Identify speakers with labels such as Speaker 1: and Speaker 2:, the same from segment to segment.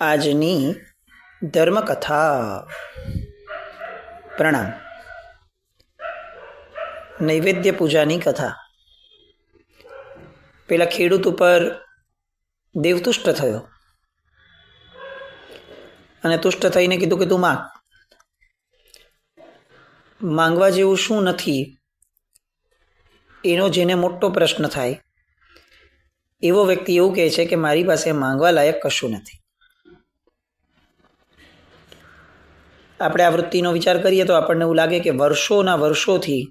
Speaker 1: આજની ધર્મકથા. પ્રણામ. નૈવેદ્ય પૂજાની કથા. પેલા ખેડૂત ઉપર દેવ તુષ્ટ થયો અને તુષ્ટ થઈને કીધું કે તું માંગ. માંગવા જેવું શું નથી એનો જેને મોટો પ્રશ્ન થાય એવો વ્યક્તિ એવું કહે છે કે મારી પાસે માંગવા લાયક કશું નથી. આપણે આ વૃત્તિનો વિચાર કરીએ તો આપણને એવું લાગે કે વર્ષોના વર્ષોથી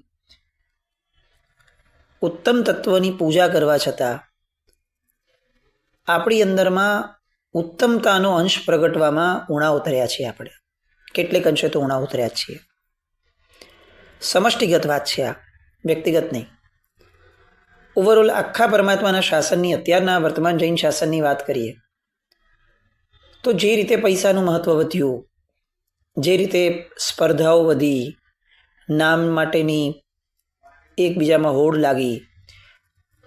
Speaker 1: ઉત્તમ તત્વની પૂજા કરવા છતાં આપણી અંદરમાં ઉત્તમતાનો અંશ પ્રગટવામાં ઉણા ઉતર્યા છીએ. આપણે કેટલેક અંશે તો ઉણા ઉતર્યા જ છીએ. સમષ્ટિગત વાત છે, આ વ્યક્તિગત નહીં. ઓવરઓલ આખા પરમાત્માના શાસનની, અત્યારના વર્તમાન જૈન શાસનની વાત કરીએ તો જે રીતે પૈસાનું મહત્વ વધ્યું, જે રીતે સ્પર્ધાઓ વધી, નામ માટેની એકબીજામાં હોડ લાગી,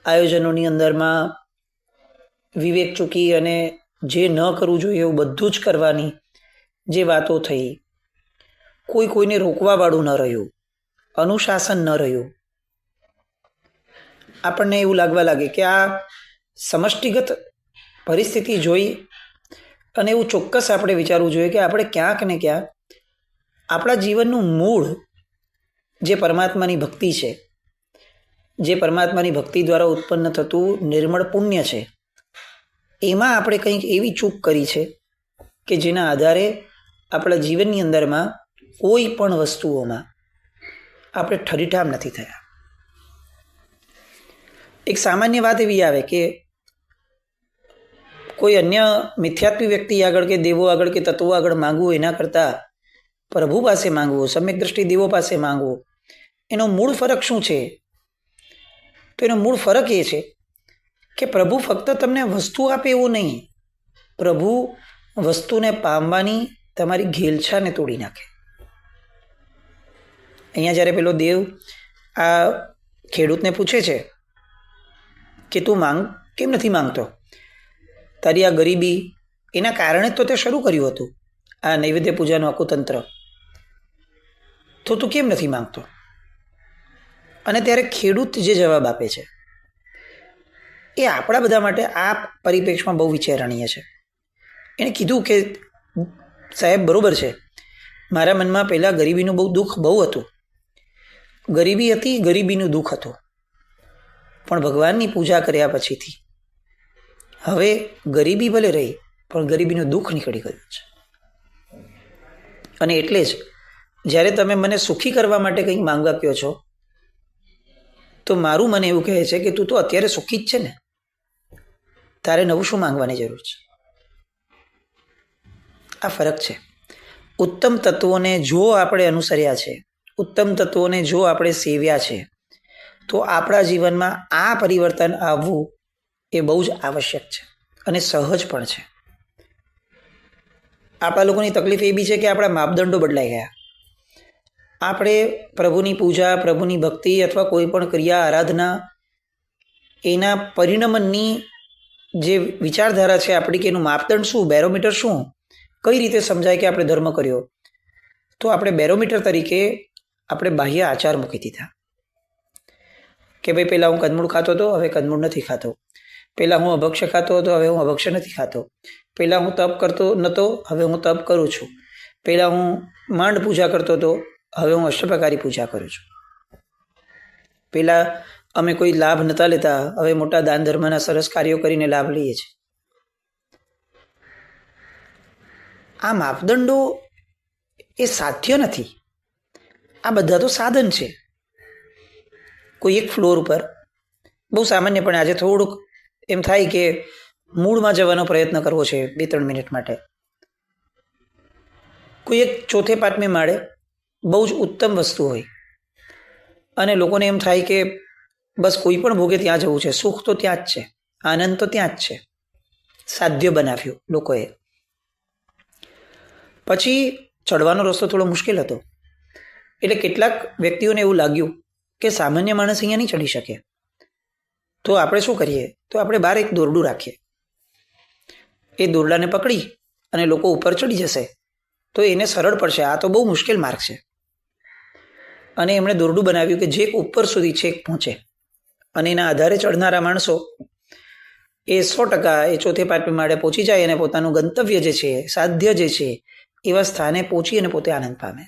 Speaker 1: આયોજનોની અંદરમાં વિવેક ચૂકી અને જે ન કરવું જોઈએ એવું બધું જ કરવાની જે વાતો થઈ, કોઈને રોકવાવાળું ન રહ્યું, અનુશાસન ન રહ્યું. આપણને એવું લાગવા લાગે કે આ સમષ્ટિગત પરિસ્થિતિ જોઈ અને એવું ચોક્કસ આપણે વિચારવું જોઈએ કે આપણે ક્યાંક ને ક્યાંક આપણા જીવનનું મૂળ જે પરમાત્માની ભક્તિ છે, જે પરમાત્માની ભક્તિ દ્વારા ઉત્પન્ન થતું નિર્મળ પુણ્ય છે, એમાં આપણે કંઈક એવી ચૂક કરી છે કે જેના આધારે આપણા જીવનની અંદરમાં કોઈ પણ વસ્તુઓમાં આપણે ઠરીઠામ નથી થયા. એક સામાન્ય વાત એવી આવે કે કોઈ અન્ય મિથ્યાત્વી વ્યક્તિ આગળ કે દેવો આગળ કે તત્વો આગળ માંગવું એના કરતાં પ્રભુ પાસે માંગવું, સમ્યક દ્રષ્ટિ દેવો પાસે માંગવું, એનો મૂળ ફરક શું છે? તો એનો મૂળ ફરક એ છે કે પ્રભુ ફક્ત તમને વસ્તુ આપે એવું નહીં, પ્રભુ વસ્તુને પામવાની તમારી ઘેલછાને તોડી નાખે. અહીંયા જ્યારે પેલો દેવ આ ખેડૂતને પૂછે છે કે તું માંગ કેમ નથી માંગતો, તારી આ ગરીબી એના કારણે તો તે શરૂ કર્યું હતું આ નૈવેદ્ય પૂજાનું આખું તંત્ર, તો તું કેમ નથી માંગતો? અને ત્યારે ખેડૂત જે જવાબ આપે છે એ આપણા બધા માટે આ પરિપ્રેક્ષમાં બહુ વિચારણીય છે. એણે કીધું કે સાહેબ બરોબર છે, મારા મનમાં પહેલાં ગરીબીનું દુઃખ બહુ હતું, ગરીબી હતી, ગરીબીનું દુઃખ હતું, પણ ભગવાનની પૂજા કર્યા પછીથી હવે ગરીબી ભલે રહી પણ ગરીબીનું દુઃખ નીકળી ગયું છે. અને એટલે જ જ્યારે તમે મને સુખી કરવા માટે કંઈક માંગવા કહો છો તો મારું મને એવું કહે છે કે તું તો અત્યારે સુખી જ છે ને, તારે નવું શું માંગવાની જરૂર છે? આ ફરક છે. ઉત્તમ તત્વોને જો આપણે અનુસર્યા છે, ઉત્તમ તત્વોને જો આપણે સેવ્યા છે, તો આપણા જીવનમાં આ પરિવર્તન આવવું એ બહુ જ આવશ્યક છે અને સહજ પણ છે. આપણા લોકોની તકલીફ એ બી છે કે આપણા માપદંડો બદલાઈ ગયા. આપણે પ્રભુની પૂજા, પ્રભુની ભક્તિ અથવા કોઈ પણ ક્રિયા, આરાધના, એના પરિણમનની જે વિચારધારા છે આપણી, કે એનું માપદંડ શું, બેરોમીટર શું, કઈ રીતે સમજાય કે આપણે ધર્મ કર્યો? તો આપણે બેરોમીટર તરીકે આપણે બાહ્ય આચાર મૂકી દીધા કે ભાઈ પહેલાં હું કંદમૂળ ખાતો હતો, હવે કંદમૂળ નથી ખાતો. પહેલાં હું અભક્ષ્ય ખાતો હતો, હવે હું અભક્ષ્ય નથી ખાતો. પહેલાં હું તપ કરતો નહોતો, હવે હું તપ કરું છું. પહેલાં હું માંડ પૂજા કરતો હતો, હવે હું અષ્ટપ્રકારી પૂજા કરું છું. પહેલાં અમે કોઈ લાભ નહોતા લેતા, હવે મોટા દાન ધર્મના સરસ કાર્યો કરીને લાભ લઈએ છીએ. આ માપદંડો એ સાધ્ય નથી. આ બધા તો સાધન છે. કોઈ એક ફ્લોર ઉપર બહુ સામાન્યપણે આજે થોડુંક એમ થાય કે મૂળમાં જવાનો પ્રયત્ન કરવો છે 2-3 મિનિટ માટે. કોઈ એક ચોથે પાંચમે માળે બહુ જ ઉત્તમ વસ્તુ હોય અને લોકોને એમ થાય કે બસ કોઈ પણ ભોગે ત્યાં જવું છે, સુખ તો ત્યાં જ છે, આનંદ તો ત્યાં જ છે. સાધ્ય બનાવ્યું લોકોએ. પછી ચડવાનો રસ્તો થોડો મુશ્કેલ હતો એટલે કેટલાક વ્યક્તિઓને એવું લાગ્યું કે સામાન્ય માણસ અહીંયા નહીં ચડી શકે, તો આપણે શું કરીએ? તો આપણે બહાર એક દોરડું રાખીએ, એ દોરડાને પકડી અને લોકો ઉપર ચડી જશે તો એને સરળ પડશે. આ તો બહુ મુશ્કેલ માર્ગ છે. અને એમણે દોરડું બનાવ્યું કે જે ઉપર સુધી છેક પહોંચે અને એના આધારે ચડનારા માણસો એ 100% એ ચોથે પાંચમે માળે પહોંચી જાય અને પોતાનું ગંતવ્ય જે છે, સાધ્ય જે છે, એવા સ્થાને પહોંચી અને પોતે આનંદ પામે.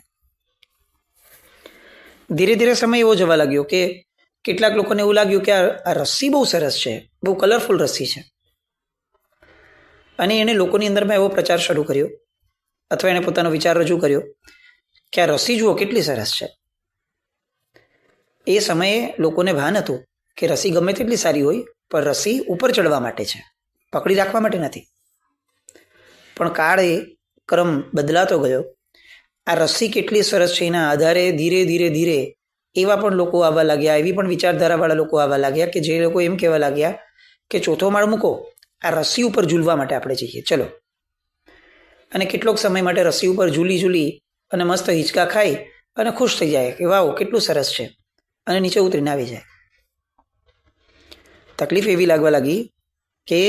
Speaker 1: ધીરે ધીરે સમય એવો જવા લાગ્યો કે કેટલાક લોકોને એવું લાગ્યું કે આ રસ્સી બહુ સરસ છે, બહુ કલરફુલ રસ્સી છે. અને એણે લોકોની અંદરમાં એવો પ્રચાર શરૂ કર્યો અથવા એણે પોતાનો વિચાર રજૂ કર્યો કે આ રસ્સી જુઓ કેટલી સરસ છે. એ સમયે લોકોને ભાન હતું કે રસ્સી ગમે તેટલી સારી હોય પણ રસ્સી ઉપર ચડવા માટે છે, પકડી રાખવા માટે નથી. પણ કાળે ક્રમ બદલાતો ગયો. આ રસ્સી કેટલી સરસ છે એના આધારે ધીરે ધીરે ધીરે એવા પણ લોકો આવવા લાગ્યા, એવી પણ વિચારધારાવાળા લોકો આવવા લાગ્યા કે જે લોકો એમ કહેવા લાગ્યા કે ચોથો માળ મૂકો, આ રસ્સી ઉપર ઝૂલવા માટે આપણે જઈએ, ચલો. અને કેટલોક સમય માટે રસ્સી ઉપર ઝૂલી અને મસ્ત હિંચકા ખાઈ અને ખુશ થઈ જાય કે વાવ કેટલું સરસ છે, અને નીચે ઉતરીને આવી જાય. તકલીફ એવી લાગવા લાગી કે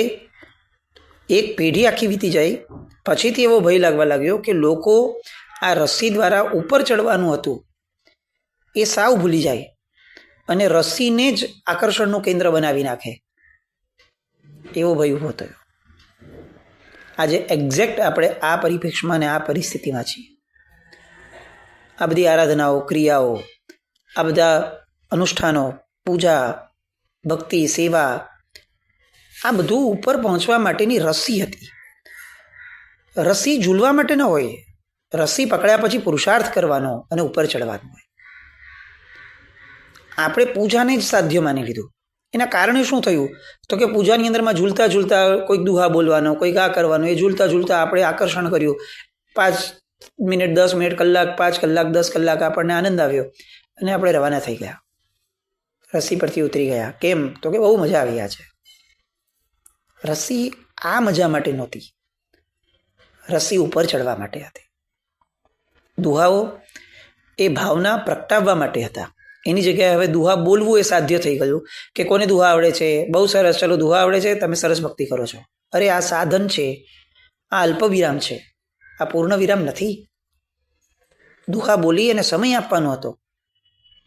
Speaker 1: એક પેઢી આખી વીતી જાય પછીથી એવો ભય લાગવા લાગ્યો કે લોકો આ રસ્સી દ્વારા ઉપર ચડવાનું હતું એ સાવ ભૂલી જાય અને રસ્સીને જ આકર્ષણનું કેન્દ્ર બનાવી નાખે, એવો ભય ઊભો થયો. આજે એક્ઝેક્ટ આપણે આ પરિપ્રેક્ષમાં અને આ પરિસ્થિતિમાં છીએ. આ બધી આરાધનાઓ, ક્રિયાઓ, આ બધા અનુષ્ઠાનો, પૂજા, ભક્તિ, સેવા, આ બધું ઉપર પહોંચવા માટેની રસ્સી હતી. રસ્સી ઝૂલવા માટે ન હોય, રસ્સી પકડ્યા પછી પુરુષાર્થ કરવાનો અને ઉપર ચડવાનું હોય. આપણે પૂજાને જ સાધ્ય માની લીધું. એના કારણે શું થયું તો કે પૂજાની અંદરમાં ઝૂલતા ઝૂલતા કોઈક દુહા બોલવાનો, કોઈક આ કરવાનો, એ ઝૂલતા ઝૂલતા આપણે આકર્ષણ કર્યું. 5 મિનિટ, 10 મિનિટ, કલાક, 5 કલાક, 10 કલાક આપણને આનંદ આવ્યો અને આપણે રવાના થઈ ગયા, રસ્સી પરથી ઉતરી ગયા. કેમ તો કે બહુ મજા આવી છે. રસ્સી આ મજા માટે નહોતી, રસ્સી ઉપર ચડવા માટે હતી. દુહાઓ એ ભાવના પ્રગટાવવા માટે હતા. એની જગ્યાએ હવે દુહા બોલવું એ સાધ્ય થઈ ગયું કે કોને દુહા આવડે છે, બહુ સરસ, ચલો દુહા આવડે છે, તમે સરસ ભક્તિ કરો છો. અરે આ સાધન છે, આ અલ્પ વિરામ છે, આ પૂર્ણ વિરામ નથી. દુહા બોલી અને સમય આપવાનો હતો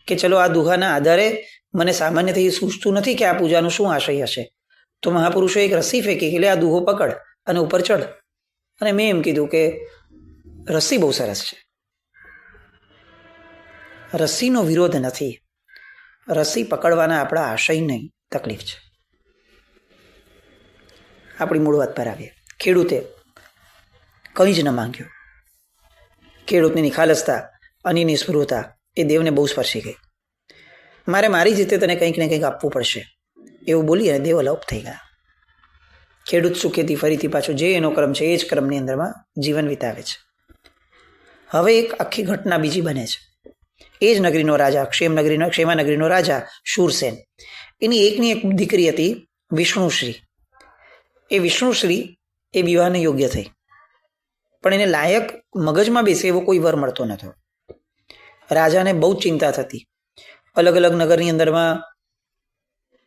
Speaker 1: કે ચલો આ દુહાના આધારે મને સામાન્યથી સૂચતું નથી કે આ પૂજાનો શું આશય હશે. તો મહાપુરુષો એક રસ્સી ફેંકી કે લે આ દુહો પકડ અને ઉપર ચડ. અને મેં એમ કીધું કે રસ્સી બહુ સરસ છે. રસ્સીનો વિરોધ નથી, રસ્સી પકડવાના આપણા આશય નહીં તકલીફ છે. આપણી મૂળ વાત પર આવીએ. ખેડૂતે કંઈ જ ન માંગ્યું. ખેડૂતની નિખાલસતા અને નિસ્પૃહતા એ દેવને બહુ સ્પર્શી ગઈ. મારે મારી રીતે તને કંઈક ને કંઈક આપવું પડશે એવું બોલી અને દેવ અલોપ થઈ ગયા. ખેડૂત સુખેથી ફરીથી પાછો જે એનો ક્રમ છે એ જ ક્રમની અંદરમાં જીવન વિતાવે છે. હવે એક આખી ઘટના બીજી બને છે. એ જ નગરીનો રાજા, ક્ષેમા નગરીનો રાજા શૂરસેન, એની એકની એક દીકરી હતી વિષ્ણુશ્રી. એ વિષ્ણુશ્રી એ વિવાહને યોગ્ય થઈ, પણ એને લાયક મગજમાં બેસે એવો કોઈ વર મળતો નહોતો. રાજાને બહુ જ ચિંતા થતી. અલગ અલગ નગરની અંદરમાં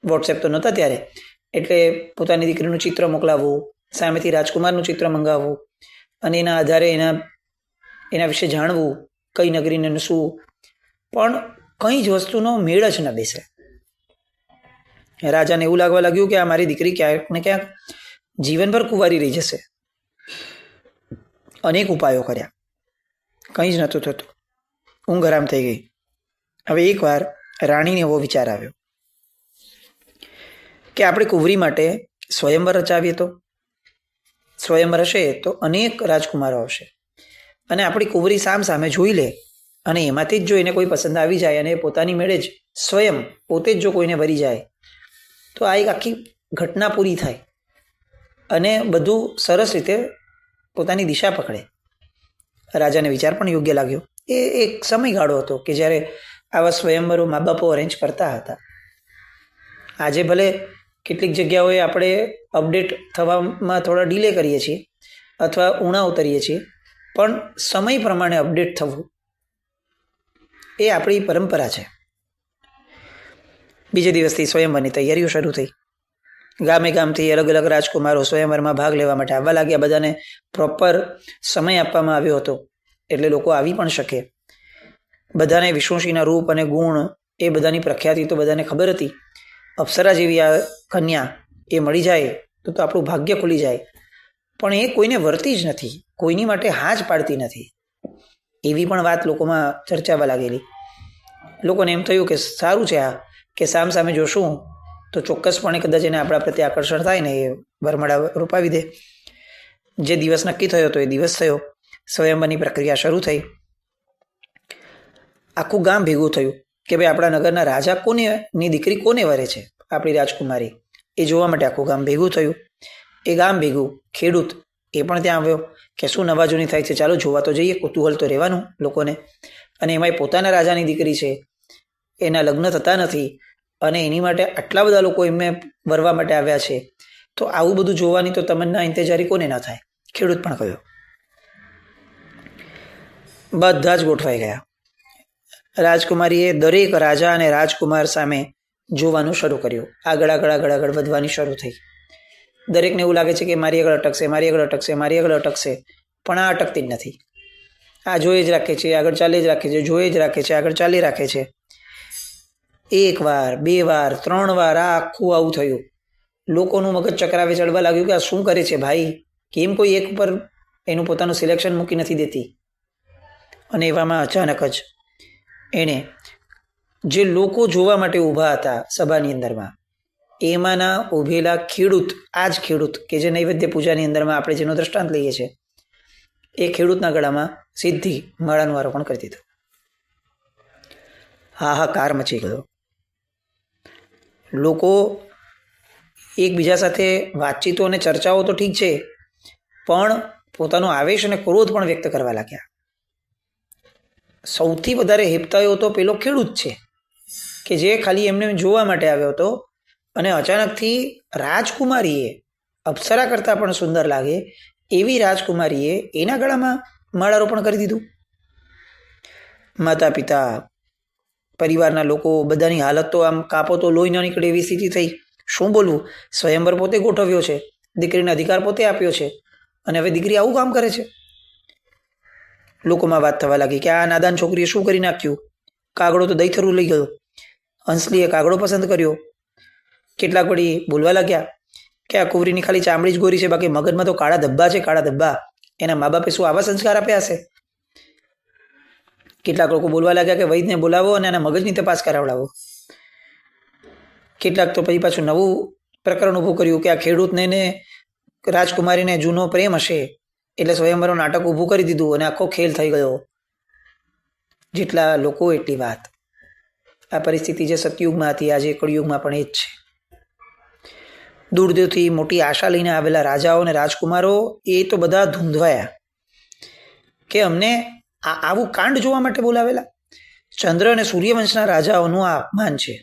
Speaker 1: વોટ્સએપ તો નહોતા ત્યારે, એટલે પોતાની દીકરીનું ચિત્ર મોકલાવવું, સામેથી રાજકુમારનું ચિત્ર મંગાવવું અને એના આધારે એના વિશે જાણવું, કઈ નગરીને શું, પણ કંઈ જ વસ્તુનો મેળ જ ન બેસે. રાજાને એવું લાગવા લાગ્યું કે આ મારી દીકરી ક્યાંક ને ક્યાંક જીવનભર કુંવારી રહી જશે. અનેક ઉપાયો કર્યા, કંઈ જ નહોતું થતું. ઊંઘ હરામ થઈ ગઈ. હવે એકવાર રાણીને એવો વિચાર આવ્યો કે આપણે કુંવરી માટે સ્વયંવર રચાવીએ તો. સ્વયંવર હશે તો અનેક રાજકુમારો આવશે અને આપણી કુંવરી સામે જોઈ લે અને એમાંથી જ જો એને કોઈ પસંદ આવી જાય અને પોતાની મેળે જ સ્વયં પોતે જ જો કોઈને વરી જાય તો આ એક આખી ઘટના પૂરી થાય અને બધું સરસ રીતે પોતાની દિશા પકડે. રાજાને વિચાર પણ યોગ્ય લાગ્યો. એ એક સમયગાળો હતો કે જ્યારે આવા સ્વયંવરો મા બાપો અરેન્જ કરતા હતા. આજે ભલે કેટલીક જગ્યાઓએ આપણે અપડેટ થવામાં થોડા ડિલે કરીએ છીએ અથવા ઊણા ઉતરીએ છીએ, પણ સમય પ્રમાણે અપડેટ થવું એ આપણી પરંપરા છે. બીજે દિવસથી સ્વયંવરની તૈયારીઓ શરૂ થઈ. ગામે ગામથી અલગ અલગ રાજકુમારો સ્વયંવરમાં ભાગ લેવા માટે આવવા લાગ્યા. બધાને પ્રોપર સમય આપવામાં આવ્યો હતો એટલે લોકો આવી પણ શકે. બધાને વિષ્ણુસિંહના રૂપ અને ગુણ એ બધાની પ્રખ્યાતિ તો બધાને ખબર હતી. અપ્સરા જેવી આ કન્યા એ મળી જાય તો આપણું ભાગ્ય ખુલી જાય. પણ એ કોઈને વર્તી જ નથી, કોઈની માટે હા જ પાડતી નથી. એવી પણ વાત લોકોમાં ચર્ચાવા લાગેલી. લોકોને એમ થયું કે સારું છે આ, કે સામ સામે જોશું તો ચોક્કસપણે કદાચ એને આપણા પ્રત્યે આકર્ષણ થાય ને એ વરમાળા રોપાવી દે. જે દિવસ નક્કી થયો તો એ દિવસ થયો. સ્વયંવરની પ્રક્રિયા શરૂ થઈ. આખું ગામ ભેગું થયું કે ભાઈ આપણા નગરના રાજા કોની દીકરી કોને વરે છે, આપણી રાજકુમારી, એ જોવા માટે આખું ગામ ભેગું થયું. એ ગામ ભેગું ખેડૂત એ પણ ત્યાં આવ્યો કે શું નવાજૂની થાય છે, ચાલો જોવા તો જઈએ, કુતૂહલ તો રહેવાનું લોકોને. અને એમાંય પોતાના રાજાની દીકરી છે, એના લગ્ન થતા નથી અને એની માટે આટલા બધા લોકો એમને વરવા માટે આવ્યા છે, તો આવું બધું જોવાની તો તમન્ના ઇંતજારી કોને ના થાય. ખેડૂત પણ કહ્યો. બધા જ ગોઠવાઈ ગયા. રાજકુમારીએ દરેક રાજા અને રાજકુમાર સામે જોવાનું શરૂ કર્યું. આગળ આગળ આગળ આગળ વધવાની શરૂ થઈ. દરેકને એવું લાગે છે કે મારી આગળ અટકશે, મારી આગળ અટકશે, મારી આગળ અટકશે, પણ આ અટકતી જ નથી. આ જોઈ જ રાખે છે, આગળ ચાલી જ રાખે છે, જોઈ જ રાખે છે, આગળ ચાલી રાખે છે. 1 વાર 2 વાર 3 વાર આ આખું આવું થયું. લોકોનું મગજ ચકરાવે ચડવા લાગ્યું કે આ શું કરે છે ભાઈ, કેમ કોઈ એક ઉપર એનું પોતાનું સિલેક્શન મૂકી નથી દેતી. અને એવામાં અચાનક જ એણે જે લોકો જોવા માટે ઊભા હતા સભાની અંદરમાં, એમાંના ઊભેલા ખેડૂત, આ જ ખેડૂત કે જે નૈવેદ્ય પૂજાની અંદરમાં આપણે જેનો દ્રષ્ટાંત લઈએ છીએ, એ ખેડૂતના ગળામાં સીધી માળાનું આરોપણ કરી દીધું. હાહાકાર મચી ગયો. લોકો એકબીજા સાથે વાતચીતો અને ચર્ચાઓ તો ઠીક છે, પણ પોતાનો આવેશ અને ક્રોધ પણ વ્યક્ત કરવા લાગ્યા. સૌથી વધારે હેપતાયો તો પેલો ખેડૂત છે કે જે ખાલી એમને જોવા માટે આવ્યો હતો અને અચાનકથી રાજકુમારીએ, અપ્સરા કરતાં પણ સુંદર લાગે એવી રાજકુમારીએ એના ગળામાં માળારોપણ કરી દીધું. માતા પિતા, પરિવારના લોકો, બધાની હાલત તો આમ કાપો તો લોહી ન નીકળે એવી સ્થિતિ થઈ. શું બોલવું? સ્વયંવર પોતે ગોઠવ્યો છે, દીકરીને અધિકાર પોતે આપ્યો છે, અને હવે દીકરી આવું કામ કરે છે. લોકોમાં વાત થવા લાગી કે આ નાદાન છોકરીએ શું કરી નાખ્યું. કાગડો તો દહીથરું લઈ ગયો. હંસલીએ કાગડો પસંદ કર્યો. કેટલાક વળી બોલવા લાગ્યા કે આ કુંવરીની ખાલી ચામડી જ ગોરી છે, બાકી મગજમાં તો કાળા ધબ્બા છે, કાળા ધબ્બા. એના મા બાપે શું આવા સંસ્કાર આપ્યા હશે? કેટલાક લોકો બોલવા લાગ્યા કે વૈદને બોલાવો અને એના મગજની તપાસ કરાવડાવો. કેટલાક તો પછી પાછું નવું પ્રકરણ ઊભું કર્યું કે આ ખેડૂતને ને રાજકુમારીને જૂનો પ્રેમ હશે એટલે સ્વયંવરનું નાટક ઊભું કરી દીધું અને આખો ખેલ થઈ ગયો. જેટલા લોકો એટલી વાત. આ પરિસ્થિતિ જે સતયુગમાં હતી આજે કળિયુગમાં પણ એ જ છે. દૂર દૂરથી મોટી આશા લઈને આવેલા રાજાઓ અને રાજકુમારો એ તો બધા ધૂંધવાયા કે અમને આવું કાંડ જોવા માટે બોલાવેલા. ચંદ્ર અને સૂર્યવંશના રાજાઓનું આ અપમાન છે,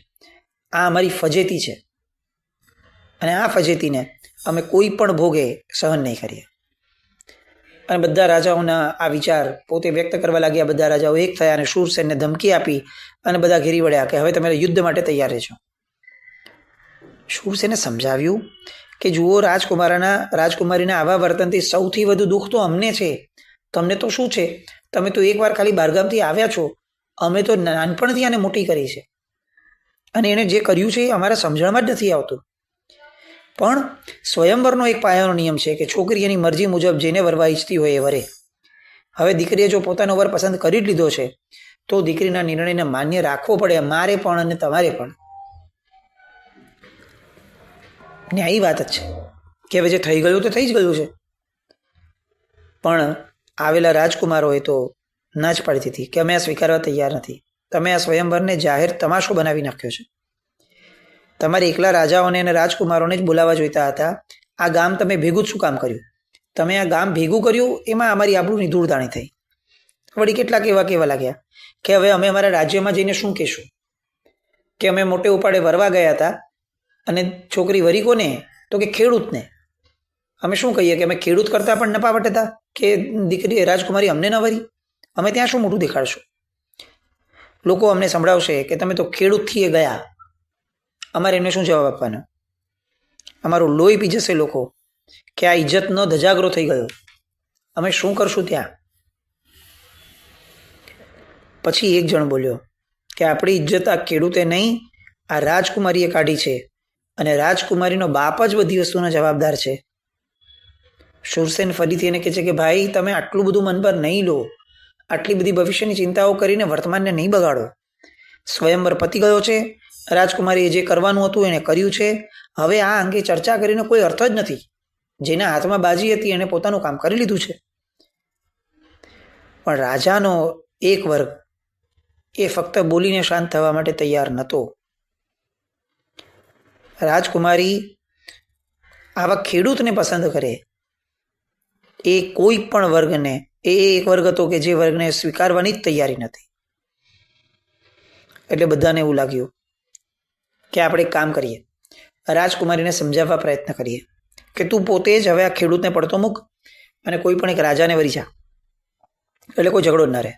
Speaker 1: આ અમારી ફજેતી છે, અને આ ફજેતીને અમે કોઈ પણ ભોગે સહન નહીં કરીએ. અને બધા રાજાઓના આ વિચાર પોતે વ્યક્ત કરવા લાગ્યા. બધા રાજાઓ એક થયા અને શૂરસેનને ધમકી આપી અને બધા ઘેરી વળ્યા કે હવે તમે યુદ્ધ માટે તૈયાર રહેજો. શૂરસેને સમજાવ્યું કે જુઓ, રાજકુમારીના આવા વર્તનથી સૌથી વધુ દુઃખ તો અમને છે, તમને તો શું છે? તમે તો એકવાર ખાલી બહારગામથી આવ્યા છો, અમે તો નાનપણથી આને મોટી કરી છે અને એણે જે કર્યું છે એ અમારા સમજણમાં જ નથી આવતું. પણ સ્વયંવરનો એક પાયાનો નિયમ છે કે છોકરી એની મરજી મુજબ જેને વરવા ઈચ્છતી હોય એ વરે. હવે દીકરીએ જો પોતાનો વર પસંદ કરી જ લીધો છે તો દીકરીના નિર્ણયને માન્ય રાખવો પડે, મારે પણ અને તમારે પણ. ન્યાયી વાત જ છે કે હવે જે થઈ ગયું તો થઈ જ ગયું છે. પણ આવેલા રાજકુમારોએ તો ના જ પાડી દીધી કે અમે આ સ્વીકારવા તૈયાર નથી. તમે આ સ્વયંવરને જાહેર તમાશો બનાવી નાખ્યો છે. તમારે એકલા રાજાઓને અને રાજકુમારોને જ બોલાવવા જોઈતા હતા. આ ગામ તમે ભેગું જ શું કામ કર્યું? તમે આ ગામ ભેગું કર્યું એમાં અમારી આબરૂની ધૂળધાણી થઈ. વળી કેટલાક એવા કહેવા લાગ્યા કે હવે અમે અમારા રાજ્યમાં જઈને શું કહેશું કે અમે મોટે ઉપાડે વરવા ગયા હતા અને છોકરી વરી કોને? તો કે ખેડૂતને. અમે શું કહીએ કે અમે ખેડૂત કરતાં પણ નપાવટ હતા કે દીકરી રાજકુમારી અમને ન વરી? અમે ત્યાં શું મોટું દેખાડશું? લોકો અમને સંભળાવશે કે તમે તો ખેડૂતથી એ ગયા, અમારે એમને શું જવાબ આપવાનો? અમારું લોહી પી જશે લોકો કે આ ઇજ્જતનો ધજાગરો થઈ ગયો, અમે શું કરશું ત્યાં? પછી એક જણ બોલ્યો કે આપણી ઇજ્જત આ ખેડૂતે નહીં, આ રાજકુમારીએ કાઢી છે અને રાજકુમારીનો બાપ જ બધી વસ્તુનો જવાબદાર છે. શૂરસેન ફરીથી એને કહે છે કે ભાઈ, તમે આટલું બધું મન પર નહીં લો, આટલી બધી ભવિષ્યની ચિંતાઓ કરીને વર્તમાનને નહીં બગાડો. સ્વયંવર પતી ગયો છે, રાજકુમારીએ જે કરવાનું હતું એને કર્યું છે. હવે આ અંગે ચર્ચા કરીને કોઈ અર્થ જ નથી. જેના હાથમાં બાજી હતી એણે પોતાનું કામ કરી લીધું છે. પણ રાજાનો એક વર્ગ એ ફક્ત બોલીને શાંત થવા માટે તૈયાર નહોતો. રાજકુમારી આવા ખેડૂતને પસંદ કરે એ કોઈ પણ વર્ગને, એ એક વર્ગ હતો કે જે વર્ગને સ્વીકારવાની જ તૈયારી નથી. એટલે બધાને એવું લાગ્યું કે આપણે એક કામ કરીએ, રાજકુમારીને સમજાવવા પ્રયત્ન કરીએ કે તું પોતે જ હવે આ ખેડૂતને પડતો મૂક અને કોઈ પણ એક રાજાને વરી જા, એટલે કોઈ ઝઘડો ન રહે.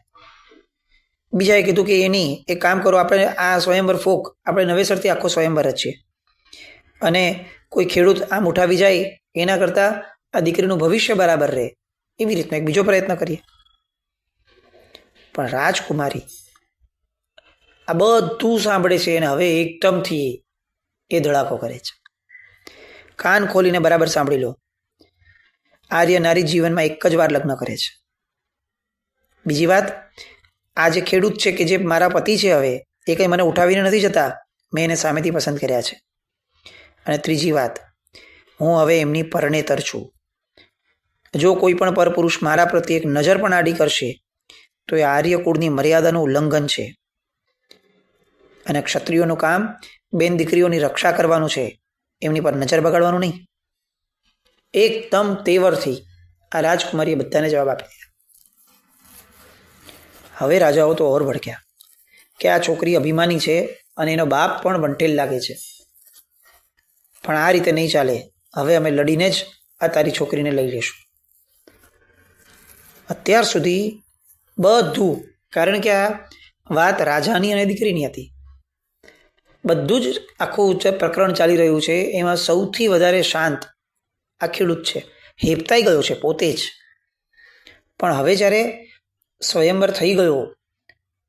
Speaker 1: બીજાએ કીધું કે એ નહીં, એક કામ કરો, આપણે આ સ્વયંવર ફોક, આપણે નવેસરથી આખો સ્વયંવર જ છીએ અને કોઈ ખેડૂત આમ ઉઠાવી જાય એના કરતાં આ દીકરીનું ભવિષ્ય બરાબર રહે, એવી રીતનો એક બીજો પ્રયત્ન કરીએ. પણ રાજકુમારી આ બધું સાંભળે છે અને હવે એકદમથી એ ધડાકો કરે છે. કાન ખોલીને બરાબર સાંભળી લો. આર્ય નારી જીવનમાં એક જ વાર લગ્ન કરે છે. બીજી વાત, આ જે ખેડૂત છે કે જે મારા પતિ છે, હવે એ કંઈ મને ઉઠાવીને નથી જતા, મેં એને સામેથી પસંદ કર્યા છે. અને ત્રીજી વાત, હું હવે એમની પરણેતર છું. જો કોઈ પણ પરપુરુષ મારા પ્રત્યે એક નજર પણ આડી કરશે તો એ આર્ય કુળની મર્યાદાનું ઉલ્લંઘન છે. અને ક્ષત્રિયોનું કામ બેન દીકરીઓની રક્ષા કરવાનું છે, એમની પર નજર બગાડવાનું નહીં. એકદમ તેવરથી આ રાજકુમારીએ બધાને જવાબ આપી દીધા. હવે રાજાઓ તો ઓર ભડક્યા કે આ છોકરી અભિમાની છે અને એનો બાપ પણ વંઠેલ લાગે છે, પણ આ રીતે નહીં ચાલે. હવે અમે લડીને જ આ તારી છોકરીને લઈ લઈશું. અત્યાર સુધી બધું, કારણ કે આ વાત રાજાની અને દીકરીની હતી, બધું જ આખું જે પ્રકરણ ચાલી રહ્યું છે એમાં સૌથી વધારે શાંત આ ખેડૂત છે. હેપતાઈ ગયો છે પોતે જ. પણ હવે જ્યારે સ્વયંવર થઈ ગયો,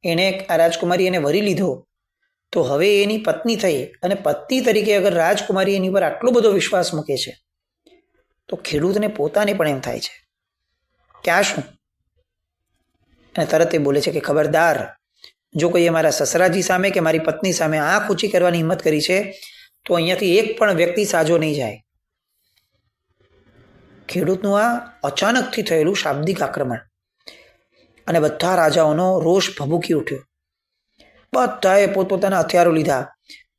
Speaker 1: એણે આ રાજકુમારી એને વરી લીધો, તો હવે એની પત્ની થઈ અને પત્ની તરીકે અગર રાજકુમારી એની પર આટલો બધો વિશ્વાસ મૂકે છે તો ખેડૂતને પોતાને પણ એમ થાય છે કે આ શું. અને તરત એ બોલે છે કે ખબરદાર, જો કોઈએ મારા સસરાજી સામે કે મારી પત્ની સામે આંખ ઊંચી કરવાની હિંમત કરી છે તો અહીંયાથી એક પણ વ્યક્તિ સાજો નહીં જાય. ખેડૂતનું આ અચાનકથી થયેલું શાબ્દિક આક્રમણ અને બધા રાજાઓનો રોષ ભભૂકી ઉઠ્યો. બધાએ પોતપોતાના હથિયારો લીધા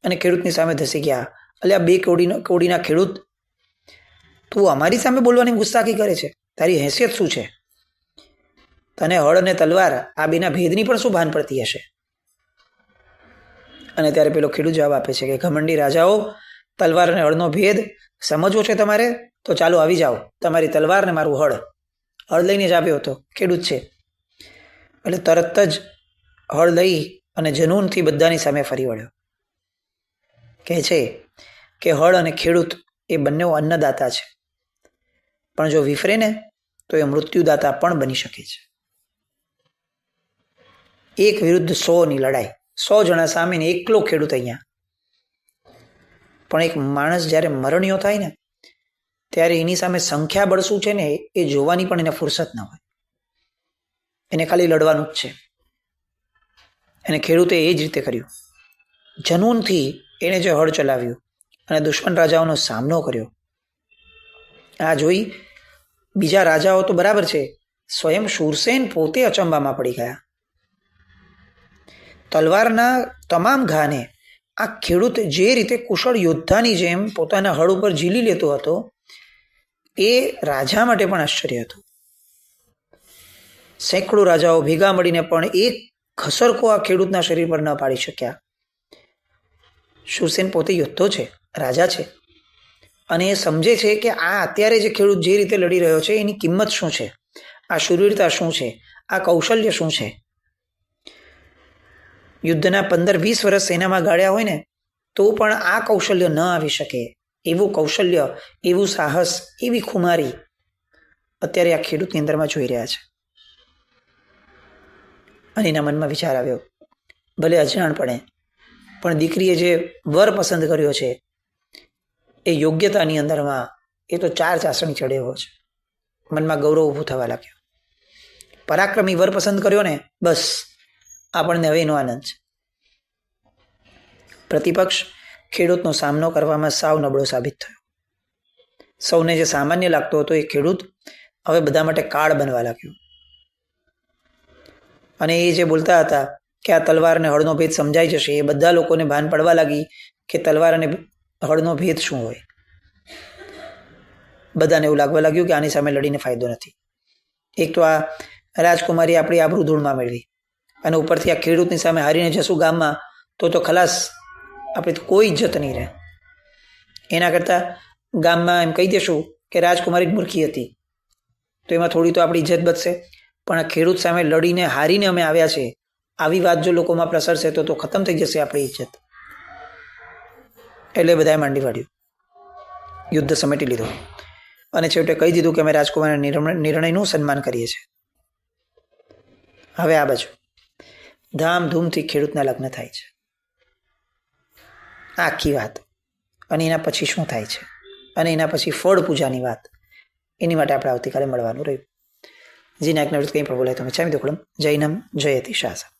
Speaker 1: અને ખેડૂતની સામે ધસી ગયા. અલ્યા બે કોડીના ખેડૂત, તું અમારી સામે બોલવાની ગુસ્તાખી કરે છે? તારી હેસિયત શું છે? તને હળ અને તલવાર આ બેના ભેદની પણ શું ભાન પડતી હશે? અને ત્યારે પેલો ખેડૂત જવાબ આપે છે કે ઘમંડી રાજાઓ, તલવાર અને હળનો ભેદ સમજવો છે તમારે? તો ચાલો આવી જાઓ, તમારી તલવાર ને મારું હળ. હળ લઈને જ આવ્યો હતો, ખેડૂત છે. એટલે તરત જ હળ લઈ અને જનૂનથી બધાની સામે ફરી વળ્યો. કહે છે કે હળ અને ખેડૂત એ બંને અન્નદાતા છે, પણ જો વિફરે ને તો એ મૃત્યુદાતા પણ બની શકે છે. એક વિરુદ્ધ 100ની લડાઈ, 100 જણા સામે ને એકલો ખેડૂત અહીંયા. પણ એક માણસ જ્યારે મરણિયો થાય ને ત્યારે એની સામે સંખ્યાબળ શું છે ને એ જોવાની પણ એને ફુરસત ન હોય. એને ખાલી લડવાનું જ છે. અને ખેડૂતે એ જ રીતે કર્યું. જનૂનથી એણે જે હળ ચલાવ્યું અને દુશ્મન રાજાઓનો સામનો કર્યો. આ જોઈ બીજા રાજાઓ તો બરાબર છે, સ્વયં શૂરસેન પોતે અચંબામાં પડી ગયા. તલવારના તમામ ઘાને આ ખેડૂત જે રીતે કુશળ યોદ્ધાની જેમ પોતાના હળ ઉપર ઝીલી લેતો હતો એ રાજા માટે પણ આશ્ચર્ય હતું. સેંકડો રાજાઓ ભેગા મળીને પણ એક ઘસરકો આ ખેડૂતના શરીર પર ન પાડી શક્યા. શૂરસેન પોતે યોદ્ધો છે, રાજા છે, અને એ સમજે છે કે આ અત્યારે જે ખેડૂત જે રીતે લડી રહ્યો છે એની કિંમત શું છે, આ શૂરવીરતા શું છે, આ કૌશલ્ય શું છે. યુદ્ધના 15-20 વર્ષ સેનામાં ગાળ્યા હોય ને તો પણ આ કૌશલ્ય ન આવી શકે એવું કૌશલ્ય, એવું સાહસ, એવી ખુમારી અત્યારે આ ખેડૂતની અંદરમાં જોઈ રહ્યા છે. અને એના મનમાં વિચાર આવ્યો, ભલે અજાણપણે પણ દીકરીએ જે વર પસંદ કર્યો છે એ યોગ્યતાની અંદરમાં એ તો 4 ચાસણી ચડે એવો છે. મનમાં ગૌરવ ઊભું થવા લાગ્યું. પરાક્રમી વર પસંદ કર્યો ને, બસ આપણને હવે એનો આનંદ છે. પ્રતિપક્ષ ખેડૂતનો સામનો કરવામાં સાવ નબળો સાબિત થયો. સૌને જે સામાન્ય લાગતો હતો એ ખેડૂત હવે બધા માટે કાળ બનવા લાગ્યો. અને એ જે બોલતા હતા કે આ તલવાર અને હળનો ભેદ સમજાઈ જશે, એ બધા લોકોને ભાન પડવા લાગી કે તલવાર અને હળનો ભેદ શું હોય. બધાને એવું લાગવા લાગ્યું કે આની સામે લડીને ફાયદો નથી. એક તો આ રાજકુમારી આપણી આબરૂ ધૂળમાં મેળવી, અને ઉપરથી આ ખેડૂતની સામે હારીને જશું ગામમાં તો ખલાસ, આપણે તો કોઈ ઇજ્જત નહીં રહે. એના કરતાં ગામમાં એમ કહી દેશું કે રાજકુમારી મૂર્ખી હતી તો એમાં થોડી તો આપણી ઇજ્જત બચશે. પણ આ ખેડૂત સામે લડીને હારીને અમે આવ્યા છે, આવી વાત જો લોકોમાં પ્રસરશે તો ખતમ થઈ જશે આપણી ઇજ્જત. એટલે બધાએ માંડી વાળ્યું, યુદ્ધ સમેટી લીધો અને છેવટે કહી દીધું કે અમે રાજકુમારના નિર્ણયનું સન્માન કરીએ છીએ. હવે આ બાજુ ધામધૂમથી ખેડૂતના લગ્ન થાય છે. આખી વાત. અને એના પછી શું થાય છે અને એના પછી ફળ પૂજાની વાત, એની માટે આપણે આવતીકાલે મળવાનું રહ્યું. જીના એક નવૃત્ત કંઈ પણ બોલાય તો મેં ચામી દોકડમ. જૈનમ જયતિ શાસન.